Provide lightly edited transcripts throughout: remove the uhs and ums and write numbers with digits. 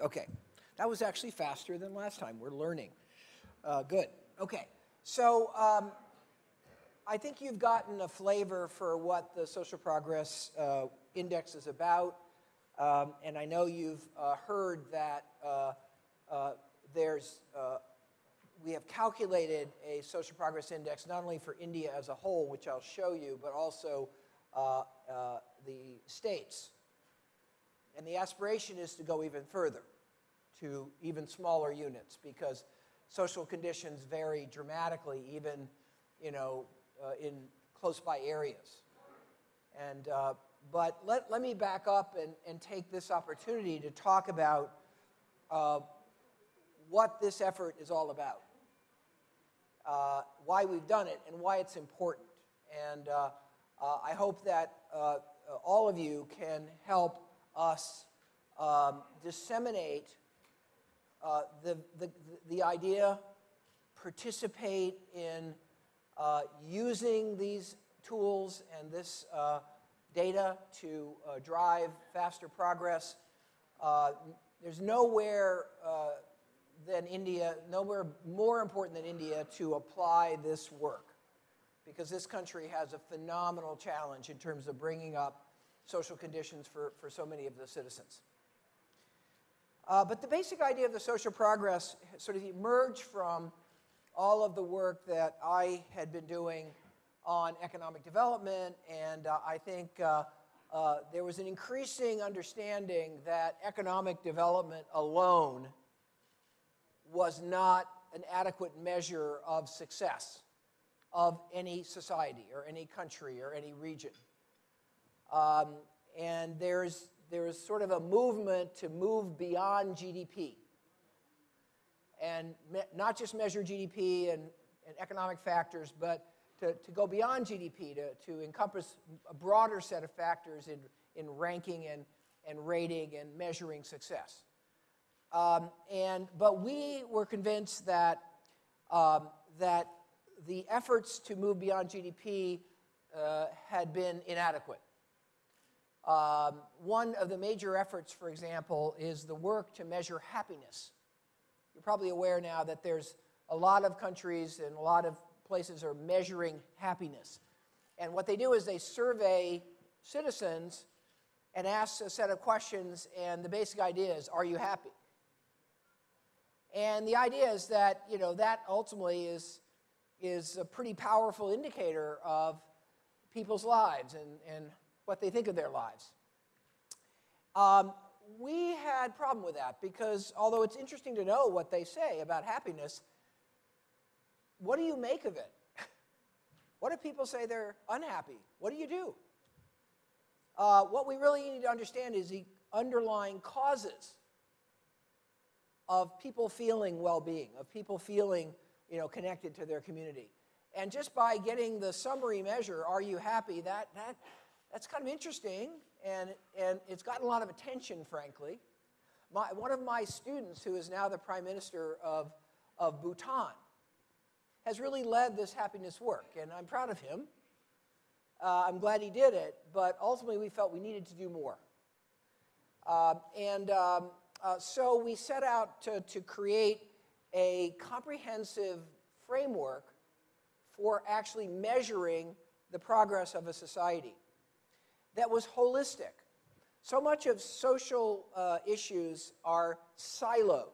Okay. That was actually faster than last time. We're learning. Good. Okay. So I think you've gotten a flavor for what the Social Progress Index is about. And I know you've heard that we have calculated a Social Progress Index not only for India as a whole, which I'll show you, but also the states. And the aspiration is to go even further, to even smaller units, because social conditions vary dramatically, even, in close-by areas. And but let me back up and take this opportunity to talk about what this effort is all about, why we've done it, and why it's important. And I hope that all of you can help us disseminate the idea, participate in using these tools and this data to drive faster progress. There's nowhere than India, nowhere more important than India to apply this work, because this country has a phenomenal challenge in terms of bringing up social conditions for so many of the citizens. But the basic idea of the social progress sort of emerged from all of the work that I had been doing on economic development, and I think there was an increasing understanding that economic development alone was not an adequate measure of success of any society or any country or any region. And there's sort of a movement to move beyond GDP and not just measure GDP and economic factors, but to go beyond GDP, to encompass a broader set of factors in ranking and rating and measuring success. But we were convinced that the efforts to move beyond GDP had been inadequate. One of the major efforts, for example, is the work to measure happiness. You're probably aware now that there's a lot of countries and a lot of places are measuring happiness. And what they do is they survey citizens and ask a set of questions, and the basic idea is, are you happy? And the idea is that, that ultimately is a pretty powerful indicator of people's lives and what they think of their lives. We had a problem with that because although it's interesting to know what they say about happiness, what do you make of it? What if people say they're unhappy? What do you do? What we really need to understand is the underlying causes of people feeling well-being, of people feeling connected to their community. And just by getting the summary measure, are you happy, that's kind of interesting, and it's gotten a lot of attention, frankly. One of my students, who is now the Prime Minister of Bhutan, has really led this happiness work, and I'm proud of him. I'm glad he did it, but ultimately we felt we needed to do more. So we set out to create a comprehensive framework for actually measuring the progress of a society that was holistic. So much of social issues are siloed.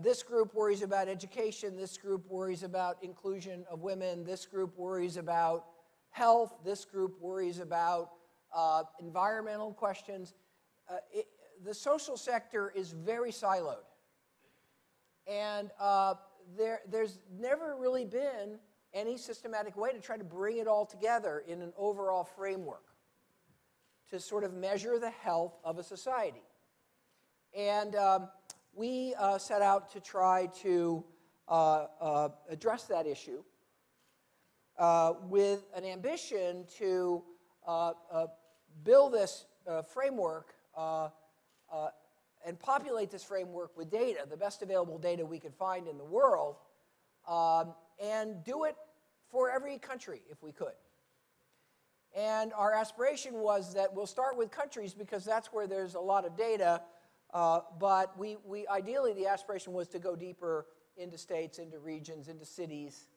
This group worries about education, this group worries about inclusion of women, this group worries about health, this group worries about environmental questions. The social sector is very siloed. And there's never really been any systematic way to try to bring it all together in an overall framework to sort of measure the health of a society. And we set out to try to address that issue with an ambition to build this framework and populate this framework with data, the best available data we could find in the world, and do it for every country if we could. And our aspiration was that we'll start with countries because that's where there's a lot of data, But ideally, the aspiration was to go deeper into states, into regions, into cities,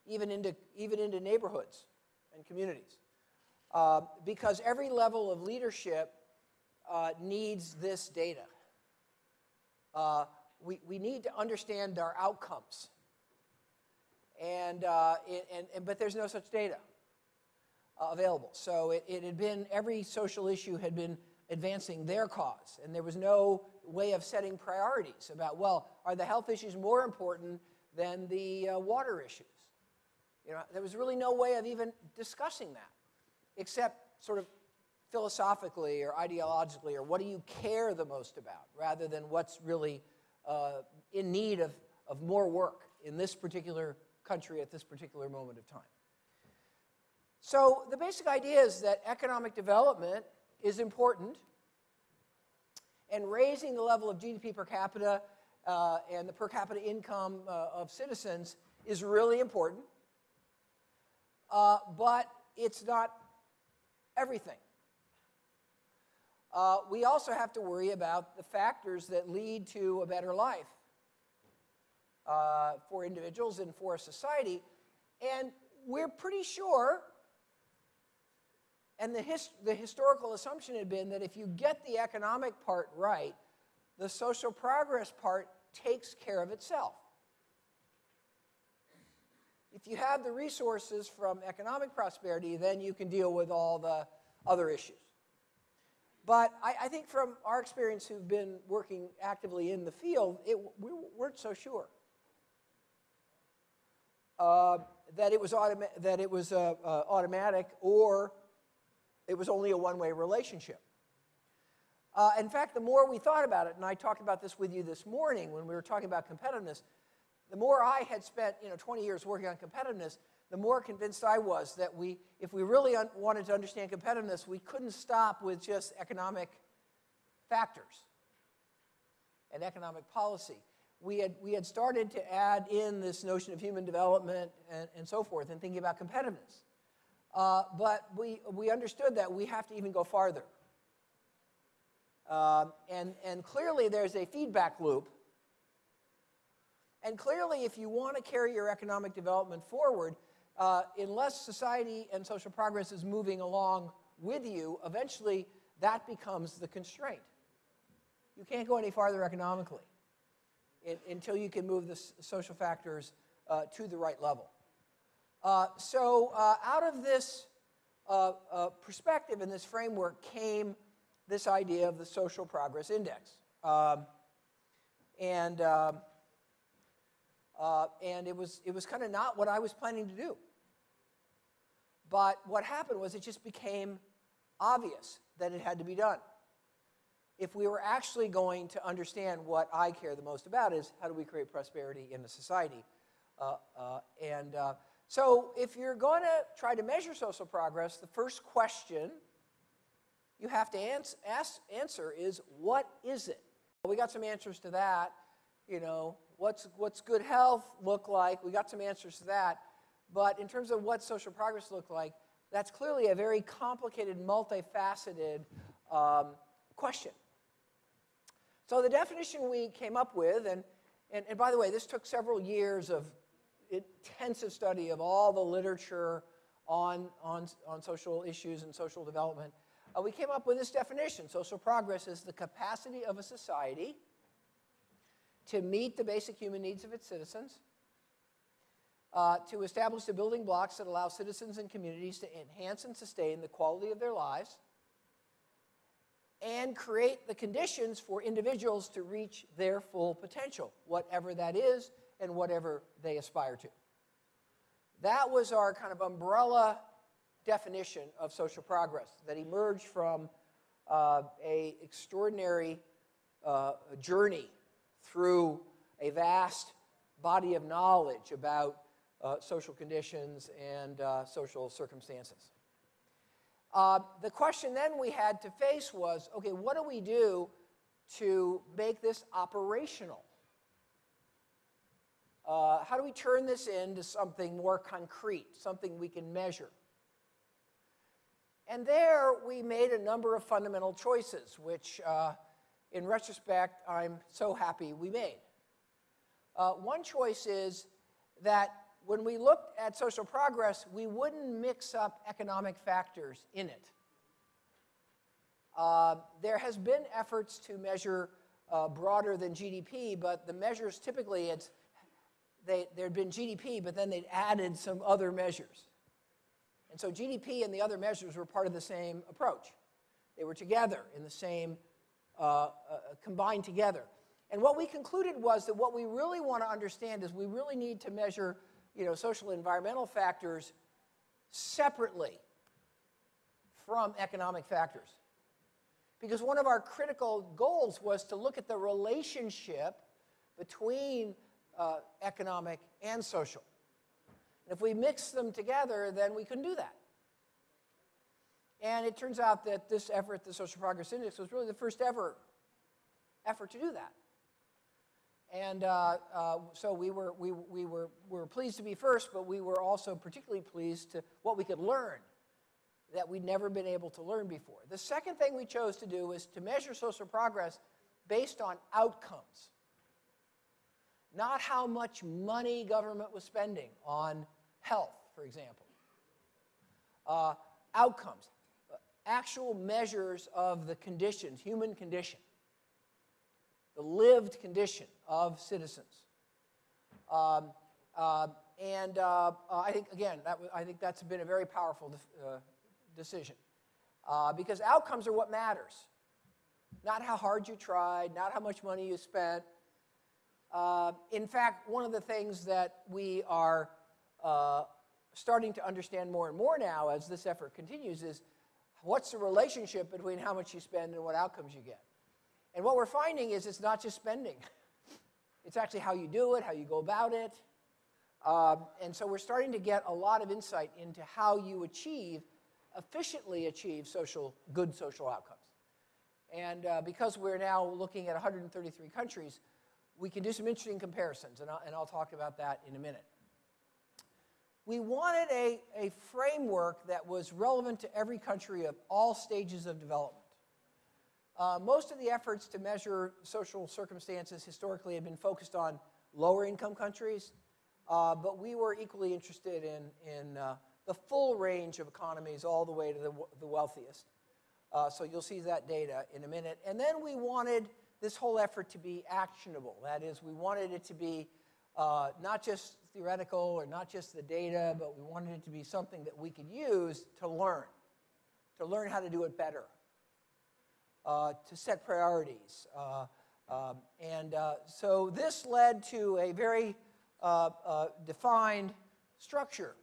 even into neighborhoods and communities. Because every level of leadership needs this data. We need to understand our outcomes. But there's no such data available. So it had been, every social issue had been advancing their cause. And there was no way of setting priorities about, well, are the health issues more important than the water issues? There was really no way of even discussing that, except sort of philosophically or ideologically, or what do you care the most about, rather than what's really in need of more work in this particular country at this particular moment of time. So the basic idea is that economic development is important, and raising the level of GDP per capita and the per capita income of citizens is really important, but it's not everything. We also have to worry about the factors that lead to a better life for individuals and for a society. And we're pretty sure, and the historical assumption had been that if you get the economic part right, the social progress part takes care of itself. If you have the resources from economic prosperity, then you can deal with all the other issues. But I think from our experience who've been working actively in the field, we weren't so sure that it was automatic, or it was only a one-way relationship. In fact, the more we thought about it, and I talked about this with you this morning when we were talking about competitiveness, the more I had spent 20 years working on competitiveness, the more convinced I was that if we really wanted to understand competitiveness, we couldn't stop with just economic factors and economic policy. We had started to add in this notion of human development and so forth, and thinking about competitiveness. But we understood that we have to even go farther. And clearly there's a feedback loop. And clearly, if you want to carry your economic development forward, unless society and social progress is moving along with you, eventually that becomes the constraint. You can't go any farther economically until you can move the social factors to the right level. So out of this perspective and this framework came this idea of the Social Progress Index. And it was kind of not what I was planning to do. But what happened was it just became obvious that it had to be done. If we were actually going to understand what I care the most about, is how do we create prosperity in a society. So if you're going to try to measure social progress, the first question you have to answer is, what is it? We got some answers to that. What's good health look like? We got some answers to that. But in terms of what social progress look like, that's clearly a very complicated, multifaceted question. So the definition we came up with, and by the way, this took several years of intensive study of all the literature on social issues and social development. We came up with this definition. Social progress is the capacity of a society to meet the basic human needs of its citizens, to establish the building blocks that allow citizens and communities to enhance and sustain the quality of their lives, and create the conditions for individuals to reach their full potential, whatever that is and whatever they aspire to. That was our kind of umbrella definition of social progress that emerged from an extraordinary journey through a vast body of knowledge about social conditions and social circumstances. The question then we had to face was, okay, what do we do to make this operational? How do we turn this into something more concrete, something we can measure? And there we made a number of fundamental choices, which in retrospect, I'm so happy we made. One choice is that when we looked at social progress, we wouldn't mix up economic factors in it. There has been efforts to measure broader than GDP, but the measures typically, there'd been GDP, but then they'd added some other measures. And so GDP and the other measures were part of the same approach. They were together in the same, combined together. And what we concluded was that what we really want to understand is we really need to measure, social environmental factors separately from economic factors. Because one of our critical goals was to look at the relationship between economic and social. And if we mix them together, then we couldn't do that. And it turns out that this effort, the Social Progress Index, was really the first ever effort to do that. And so we were pleased to be first, but we were also particularly pleased to what we could learn that we'd never been able to learn before. The second thing we chose to do was to measure social progress based on outcomes, not how much money government was spending on health, for example. Outcomes, actual measures of the conditions, human condition, the lived condition of citizens. I think, again, I think that's been a very powerful decision. Because outcomes are what matters. Not how hard you tried, not how much money you spent. In fact, one of the things that we are starting to understand more and more now as this effort continues is what's the relationship between how much you spend and what outcomes you get. And what we're finding is it's not just spending. It's actually how you do it, how you go about it. And so we're starting to get a lot of insight into how you efficiently achieve good social outcomes. And because we're now looking at 133 countries, we can do some interesting comparisons, and I'll talk about that in a minute. We wanted a framework that was relevant to every country of all stages of development. Most of the efforts to measure social circumstances historically have been focused on lower income countries, but we were equally interested in the full range of economies all the way to the wealthiest. So you'll see that data in a minute. And then we wanted this whole effort to be actionable. That is, we wanted it to be not just theoretical or not just the data, but we wanted it to be something that we could use to learn how to do it better, to set priorities. So this led to a very defined structure.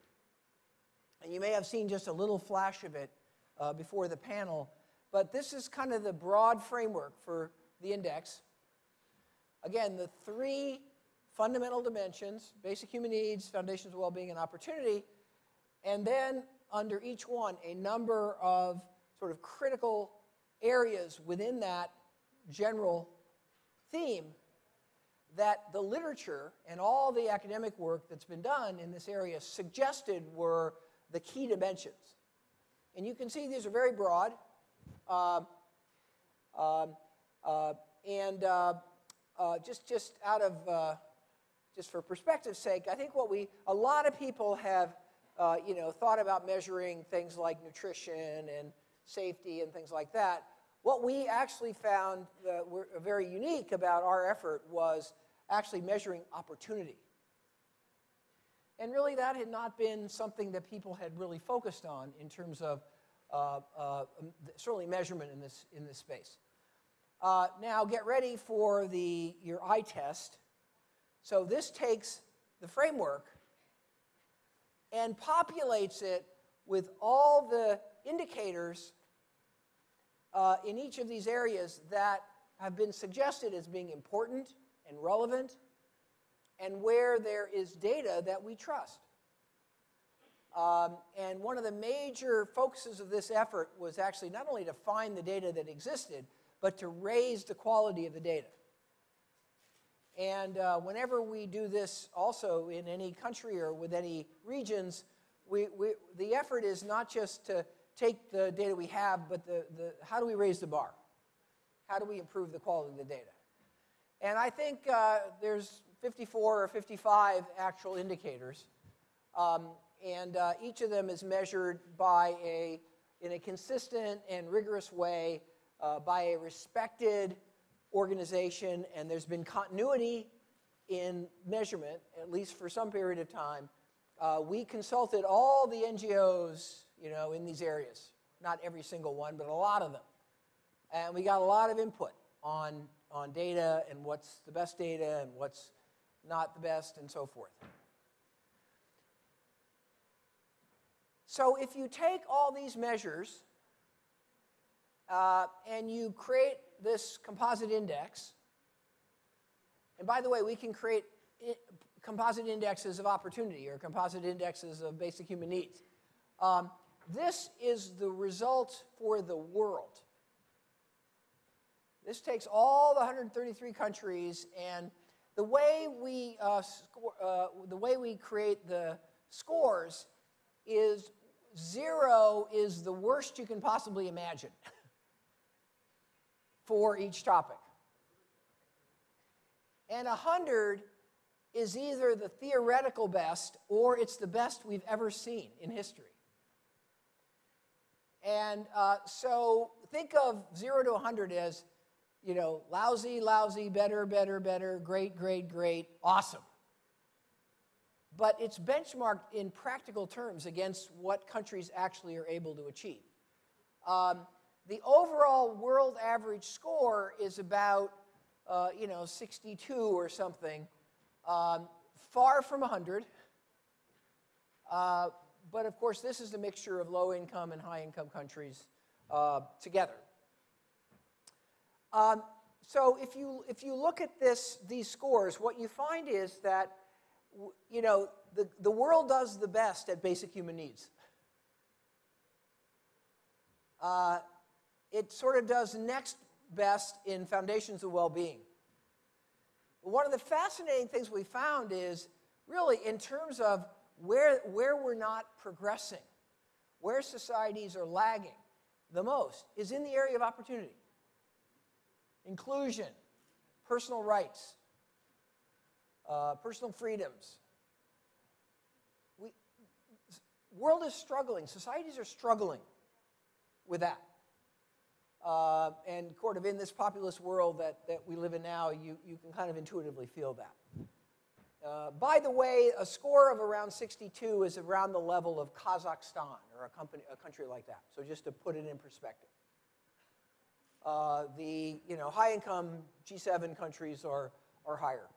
And you may have seen just a little flash of it before the panel, but this is kind of the broad framework for the index. Again, the three fundamental dimensions: basic human needs, foundations of well-being, and opportunity, and then under each one, a number of sort of critical areas within that general theme that the literature and all the academic work that's been done in this area suggested were the key dimensions. And you can see these are very broad. Just for perspective's sake, I think a lot of people have thought about measuring things like nutrition and safety and things like that. What we actually found were very unique about our effort was actually measuring opportunity. And really that had not been something that people had really focused on in terms of certainly measurement in this space. Now get ready for your eye test. So this takes the framework and populates it with all the indicators in each of these areas that have been suggested as being important and relevant and where there is data that we trust. And one of the major focuses of this effort was actually not only to find the data that existed, but to raise the quality of the data. And whenever we do this also in any country or with any regions, the effort is not just to take the data we have, but how do we raise the bar? How do we improve the quality of the data? And I think there's 54 or 55 actual indicators. And each of them is measured in a consistent and rigorous way by a respected organization, and there's been continuity in measurement, at least for some period of time. We consulted all the NGOs, in these areas. Not every single one, but a lot of them. And we got a lot of input on data and what's the best data and what's not the best and so forth. So if you take all these measures and you create this composite index, and by the way, we can create composite indexes of opportunity or composite indexes of basic human needs. This is the result for the world. This takes all the 133 countries, and the way we create the scores is 0 is the worst you can possibly imagine for each topic. And 100 is either the theoretical best or it's the best we've ever seen in history. And so think of 0 to 100 as, lousy, lousy, better, better, better, great, great, great, awesome. But it's benchmarked in practical terms against what countries actually are able to achieve. The overall world average score is about, 62 or something, far from 100. But of course, this is a mixture of low-income and high-income countries together. So if you look at these scores, what you find is that the world does the best at basic human needs. It sort of does next best in foundations of well-being. One of the fascinating things we found is really in terms of where we're not progressing, where societies are lagging the most, is in the area of opportunity, inclusion, personal rights, personal freedoms. World is struggling. Societies are struggling with that. And sort of in this populous world that we live in now, you can kind of intuitively feel that. By the way, a score of around 62 is around the level of Kazakhstan or a country like that. So just to put it in perspective. The high-income G7 countries are higher.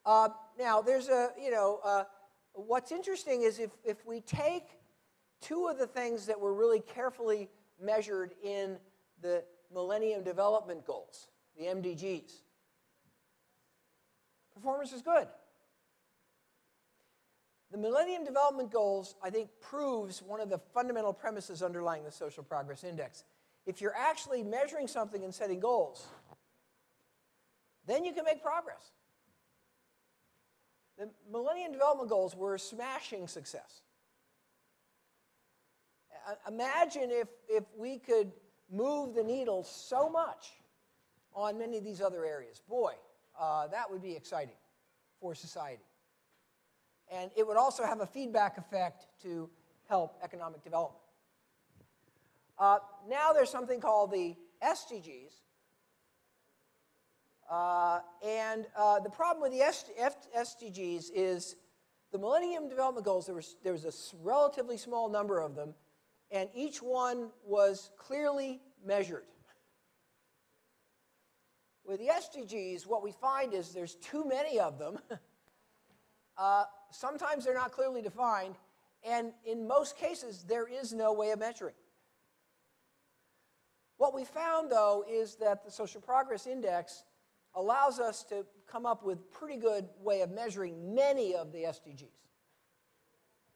Now, there's what's interesting is if we take two of the things that were really carefully measured in the Millennium Development Goals, the MDGs, performance is good. The Millennium Development Goals, I think, proves one of the fundamental premises underlying the Social Progress Index. If you're actually measuring something and setting goals, then you can make progress. The Millennium Development Goals were a smashing success. Imagine if we could move the needle so much on many of these other areas. Boy, that would be exciting for society. And it would also have a feedback effect to help economic development. Now there's something called the SDGs. The problem with the SDGs is the Millennium Development Goals, there was a relatively small number of them, and each one was clearly measured. With the SDGs, what we find is there's too many of them. Sometimes they're not clearly defined, and in most cases, there is no way of measuring. What we found, though, is that the Social Progress Index allows us to come up with a pretty good way of measuring many of the SDGs.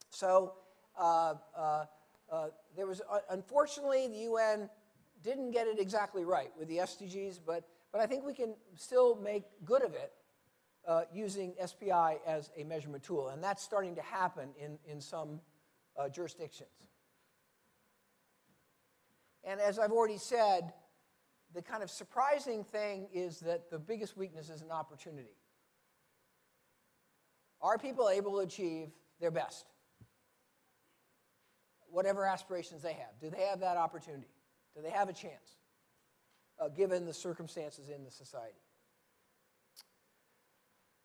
So there was, unfortunately, the UN didn't get it exactly right with the SDGs, but I think we can still make good of it using SPI as a measurement tool, and that's starting to happen in some jurisdictions. And as I've already said, the kind of surprising thing is that the biggest weakness is an opportunity. Are people able to achieve their best? Whatever aspirations they have. Do they have that opportunity? Do they have a chance, given the circumstances in the society?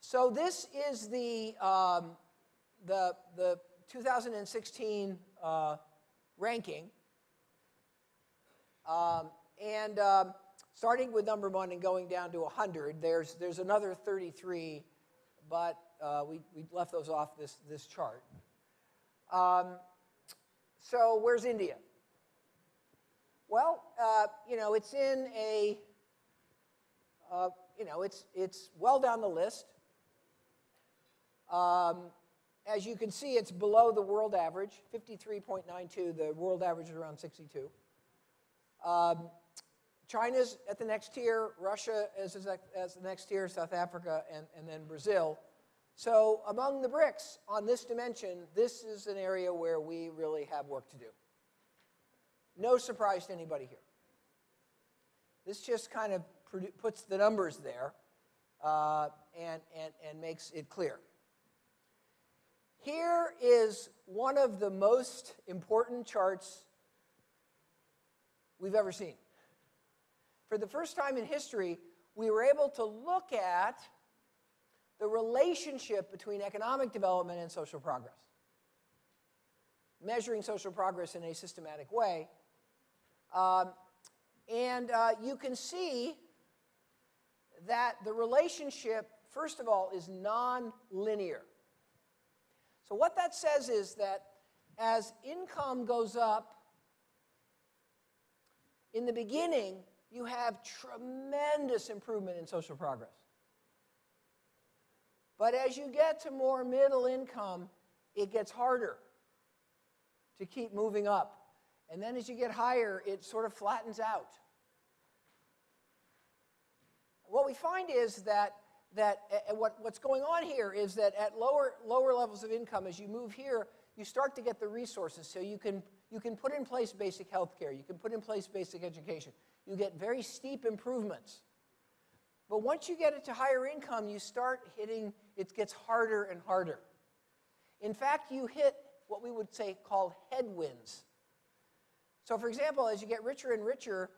So this is the 2016 ranking. Starting with number 1 and going down to 100, there's another 33, but we left those off this chart. So where's India? Well, it's in a, it's well down the list. As you can see, it's below the world average, 53.92. The world average is around 62. China's at the next tier, Russia is as the next tier, South Africa, and then Brazil. So among the BRICS, on this dimension, this is an area where we really have work to do. No surprise to anybody here. This just kind of puts the numbers there and makes it clear. Here is one of the most important charts we've ever seen. For the first time in history, we were able to look at the relationship between economic development and social progress, measuring social progress in a systematic way. You can see that the relationship, first of all, is non-linear. So what that says is that as income goes up, in the beginning, you have tremendous improvement in social progress. But as you get to more middle income, it gets harder to keep moving up. And then as you get higher, it sort of flattens out. What we find is that what's going on here is that at lower levels of income, as you move here, you start to get the resources. So you can put in place basic health care. You can put in place basic education. You get very steep improvements. But once you get it to higher income, you start hitting, it gets harder and harder. In fact, you hit what we would say called headwinds. So for example, as you get richer and richer,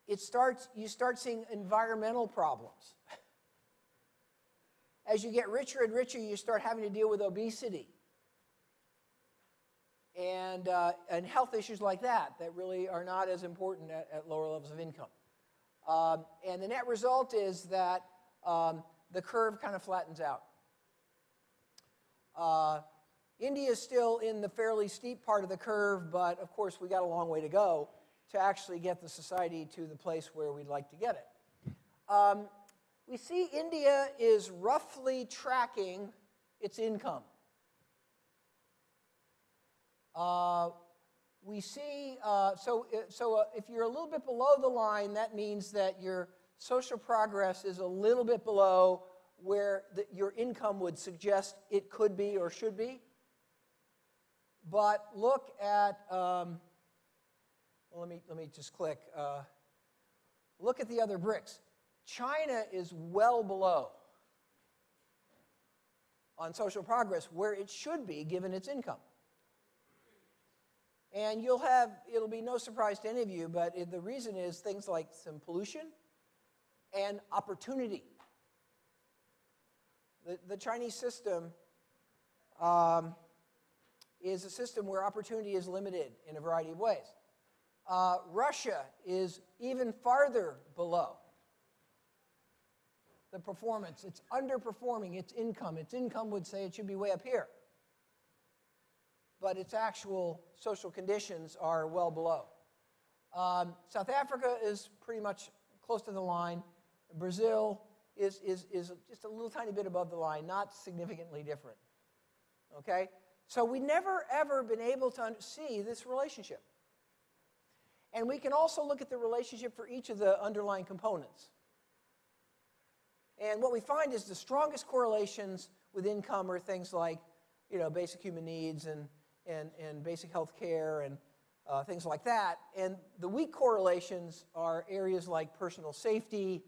you start seeing environmental problems. As you get richer and richer, you start having to deal with obesity and health issues like that really are not as important at lower levels of income. And the net result is that the curve kind of flattens out. India is still in the fairly steep part of the curve, but of course we got a long way to go to actually get the society to the place where we'd like to get it. We see India is roughly tracking its income. We see, so if you're a little bit below the line, that means that your social progress is a little bit below where your income would suggest it could be or should be. But look at, well, let me just click. Look at the other BRICS. China is well below on social progress where it should be given its income. And it'll be no surprise to any of you, but the reason is things like some pollution and opportunity. The Chinese system is a system where opportunity is limited in a variety of ways. Russia is even farther below the performance. It's underperforming its income. Its income would say it should be way up here. But its actual social conditions are well below. South Africa is pretty much close to the line. Brazil is just a little tiny bit above the line, not significantly different. Okay? So we never, ever been able to see this relationship. And we can also look at the relationship for each of the underlying components. And what we find is the strongest correlations with income are things like, basic human needs and basic health care and things like that. And the weak correlations are areas like personal safety,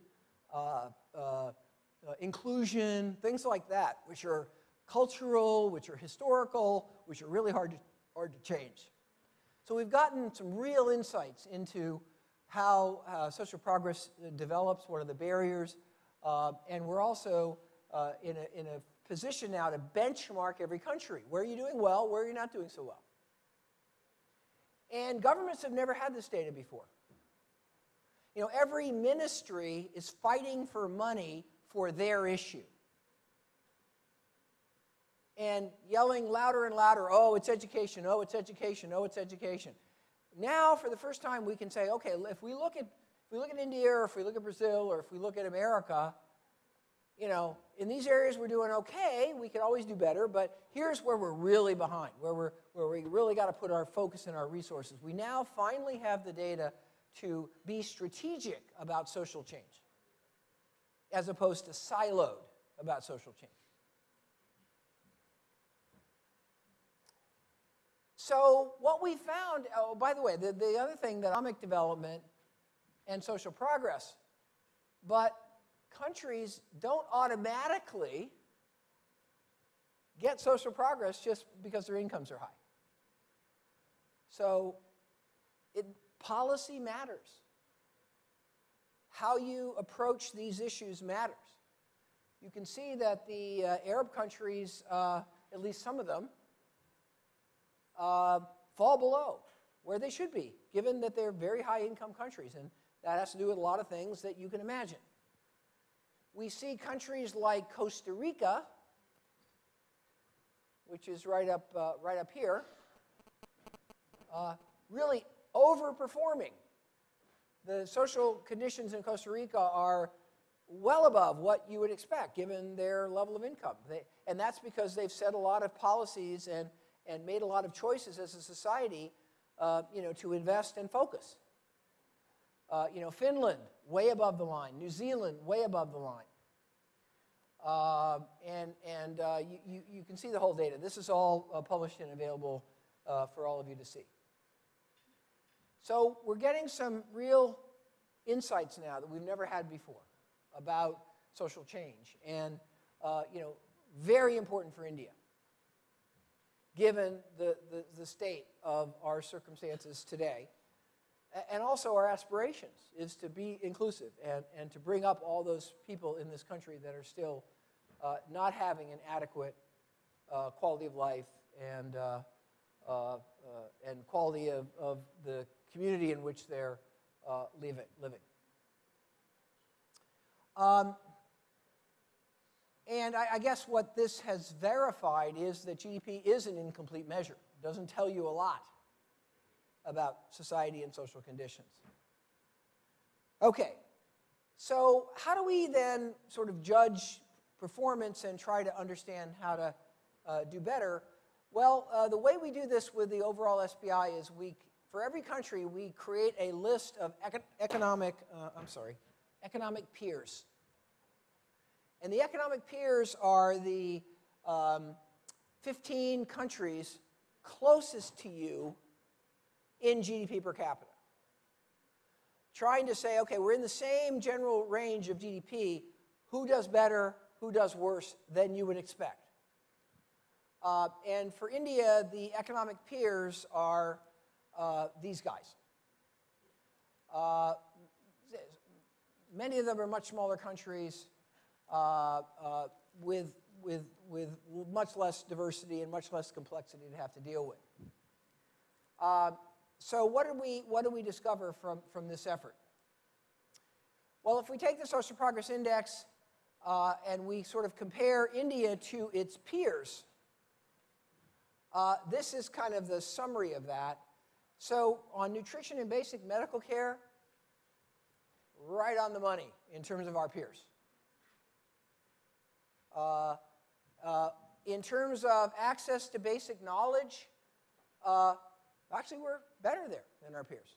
inclusion, things like that, which are cultural, which are historical, which are really hard to change. So we've gotten some real insights into how social progress develops, what are the barriers, and we're also in a position now to benchmark every country. Where are you doing well? Where are you not doing so well? And governments have never had this data before. You know, every ministry is fighting for money for their issue. And yelling louder and louder, oh, it's education, oh, it's education, oh, it's education. Now, for the first time, we can say, okay, if we look at India, or if we look at Brazil, or if we look at America, you know, in these areas we're doing okay. We can always do better, but here's where we're really behind, where we really got to put our focus and our resources. We now finally have the data to be strategic about social change, as opposed to siloed about social change. So what we found, oh, by the way, the other thing, that economic development and social progress, but countries don't automatically get social progress just because their incomes are high. So policy matters. How you approach these issues matters. You can see that the Arab countries, at least some of them, fall below where they should be, given that they're very high-income countries, and that has to do with a lot of things that you can imagine. We see countries like Costa Rica, which is right up here, really overperforming. The social conditions in Costa Rica are well above what you would expect, given their level of income. And that's because they've set a lot of policies and made a lot of choices as a society, to invest and focus. Finland, way above the line. New Zealand, way above the line. You can see the whole data. This is all published and available for all of you to see. So we're getting some real insights now that we've never had before about social change, and very important for India, given the state of our circumstances today. And also our aspirations is to be inclusive and to bring up all those people in this country that are still not having an adequate quality of life and quality of the community in which they're living. And I guess what this has verified is that GDP is an incomplete measure. It doesn't tell you a lot about society and social conditions. Okay, so how do we then sort of judge performance and try to understand how to do better? Well, the way we do this with the overall SPI is for every country, we create a list of economic peers. And the economic peers are the 15 countries closest to you in GDP per capita. Trying to say, okay, we're in the same general range of GDP. Who does better, who does worse than you would expect? And for India, the economic peers are these guys. Many of them are much smaller countries with much less diversity and much less complexity to have to deal with. So what do we discover from this effort? Well, if we take the Social Progress Index and we sort of compare India to its peers, this is kind of the summary of that. So on nutrition and basic medical care, right on the money in terms of our peers. In terms of access to basic knowledge, actually we're better there than our peers.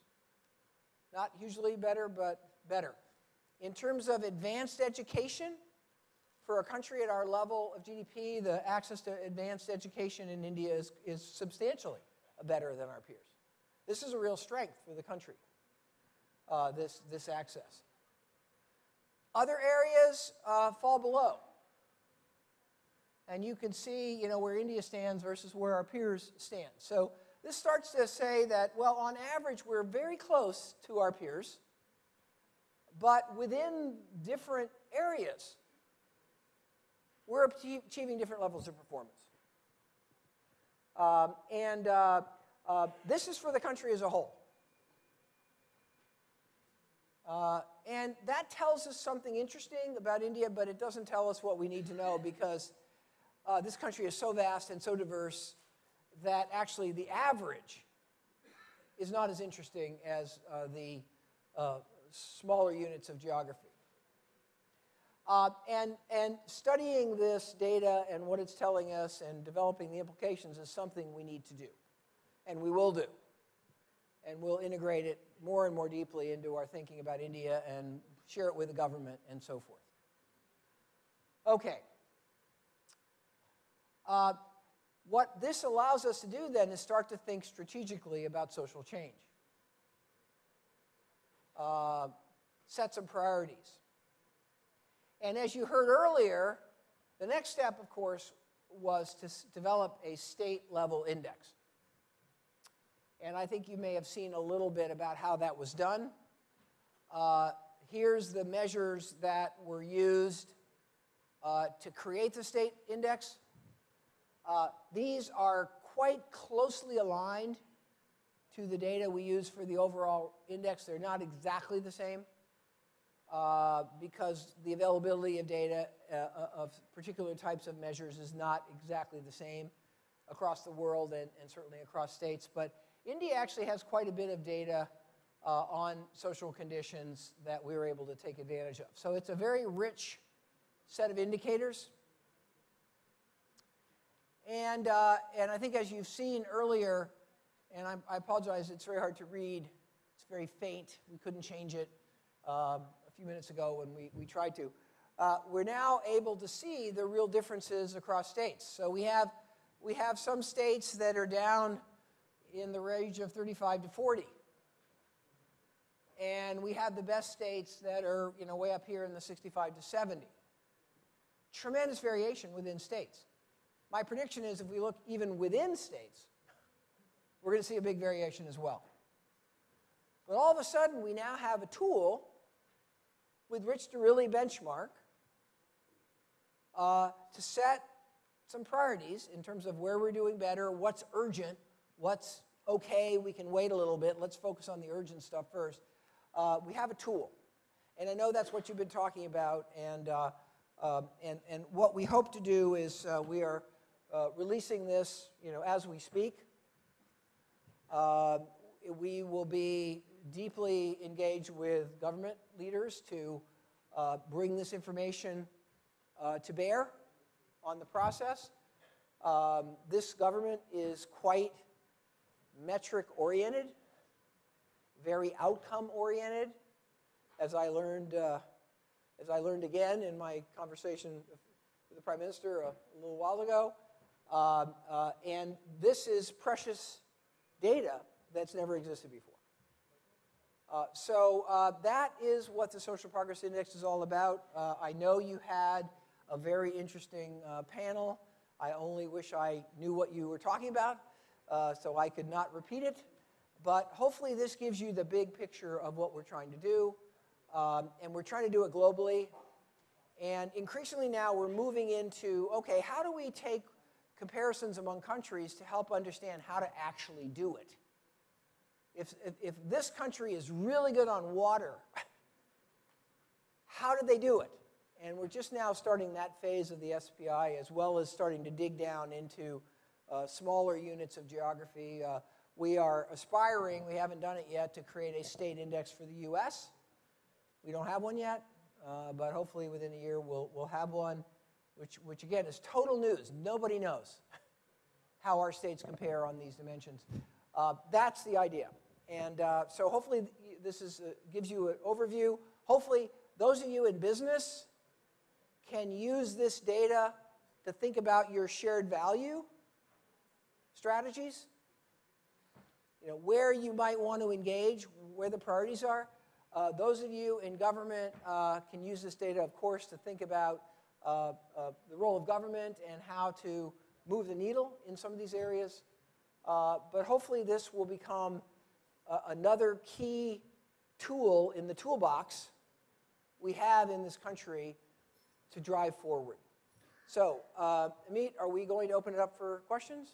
Not hugely better, but better. In terms of advanced education, for a country at our level of GDP, the access to advanced education in India is substantially better than our peers. This is a real strength for the country, this access. Other areas fall below. And you can see, where India stands versus where our peers stand. So this starts to say that, well, on average, we're very close to our peers, but within different areas, we're achieving different levels of performance. This is for the country as a whole. And that tells us something interesting about India, but it doesn't tell us what we need to know, because this country is so vast and so diverse that actually the average is not as interesting as the smaller units of geography. And studying this data and what it's telling us and developing the implications is something we need to do, and we will do. And we'll integrate it more and more deeply into our thinking about India and share it with the government and so forth. Okay. What this allows us to do then is start to think strategically about social change. Set some priorities. And as you heard earlier, the next step, of course, was to develop a state-level index. And I think you may have seen a little bit about how that was done. Here's the measures that were used to create the state index. These are quite closely aligned to the data we use for the overall index. They're not exactly the same because the availability of data of particular types of measures is not exactly the same across the world and certainly across states. But India actually has quite a bit of data on social conditions that we were able to take advantage of. So it's a very rich set of indicators. And I think, as you've seen earlier, and I apologize, it's very hard to read. It's very faint. We couldn't change it a few minutes ago when we tried to. We're now able to see the real differences across states. So we have some states that are down in the range of 35 to 40. And we have the best states that are way up here in the 65 to 70. Tremendous variation within states. My prediction is if we look even within states, we're going to see a big variation as well. But all of a sudden, we now have a tool with which to really benchmark, to set some priorities in terms of where we're doing better, what's urgent, what's okay, we can wait a little bit, let's focus on the urgent stuff first. We have a tool. And I know that's what you've been talking about, and what we hope to do is we are releasing this, as we speak. We will be deeply engaged with government leaders to bring this information to bear on the process. This government is quite metric-oriented, very outcome-oriented, as I learned again in my conversation with the Prime Minister a little while ago. And this is precious data that's never existed before. So that is what the Social Progress Index is all about. I know you had a very interesting panel. I only wish I knew what you were talking about, so I could not repeat it. But hopefully this gives you the big picture of what we're trying to do. And we're trying to do it globally. And increasingly now we're moving into, okay, how do we take comparisons among countries to help understand how to actually do it? If this country is really good on water, how did they do it? And we're just now starting that phase of the SPI, as well as starting to dig down into smaller units of geography. We are aspiring, we haven't done it yet, to create a state index for the U.S. We don't have one yet, but hopefully within a year we'll have one, which again is total news. Nobody knows how our states compare on these dimensions. That's the idea. And so hopefully this gives you an overview. Hopefully those of you in business can use this data to think about your shared value strategies. where you might want to engage, where the priorities are. Those of you in government can use this data, of course, to think about the role of government and how to move the needle in some of these areas. But hopefully this will become another key tool in the toolbox we have in this country to drive forward. So, Amit, are we going to open it up for questions?